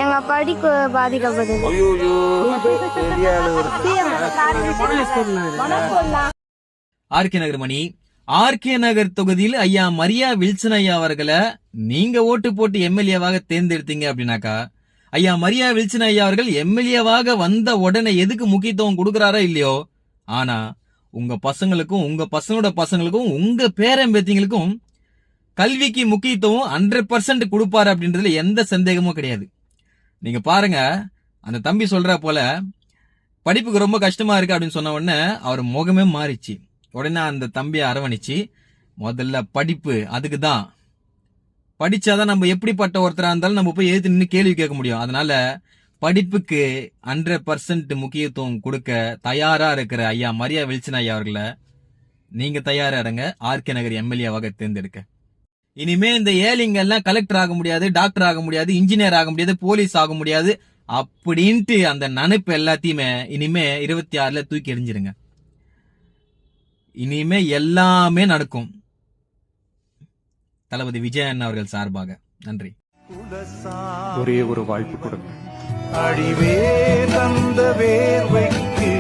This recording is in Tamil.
எங்க படிப்பு பாதிக்கப்படுது. ஆர்கே நகர் மணி, ஆர்கே நகர் தொகுதியில் ஐயா மரியா வில்சன் ஐயா அவர்களை நீங்க ஓட்டு போட்டு எம்எல்ஏவாக தேர்ந்தெடுத்தீங்க அப்படின்னாக்கா, ஐயா மரியா வில்சன் ஐயா அவர்கள் எம்எல்ஏவாக வந்த உடனே எதுக்கு முக்கியத்துவம் கொடுக்கறாரோ இல்லையோ, ஆனா உங்க பசங்களுக்கும் உங்க பசங்களோட பசங்களுக்கும் உங்க பேரம்பேத்திங்களுக்கும் கல்விக்கு முக்கியத்துவம் 100% கொடுப்பாரு அப்படின்றதுல எந்த சந்தேகமும் கிடையாது. நீங்க பாருங்க, அந்த தம்பி சொல்ற போல படிப்புக்கு ரொம்ப கஷ்டமா இருக்கு அப்படின்னு சொன்ன உடனே அவர் முகமே மாறிச்சு. உடனே அந்த தம்பியை அரவணைச்சு, முதல்ல படிப்பு, அதுக்குதான் படிச்சாதான் நம்ம எப்படிப்பட்ட ஒருத்தரா இருந்தாலும் நம்ம போய் எதிர்த்து நின்று கேள்வி கேட்க முடியும். அதனால படிப்புக்கு 100% முக்கியத்துவம் கொடுக்க தயாரா இருக்கிற ஐயா மரியா வில்சன் ஐயா அவர்களை நீங்க தயாரா இருங்க ஆர்கே நகர் எம்எல்ஏவாக தேர்ந்தெடுக்க. இனிமே இந்த ஏழைங்க எல்லாம் கலெக்டர் ஆக முடியாது, டாக்டர் ஆக முடியாது, இன்ஜினியர் ஆக முடியாது, போலீஸ் ஆக முடியாது அப்படின்ட்டு அந்த நினைப்பு எல்லாத்தையுமே இனிமே 26ல தூக்கி எறிஞ்சிருங்க. இனிமே எல்லாமே நடக்கும். தளபதி விஜயன் அவர்கள் சார்பாக நன்றி. ஒரே ஒரு வாய்ப்பு கொடுங்க. அடிவே தந்த வேர்வைக்கு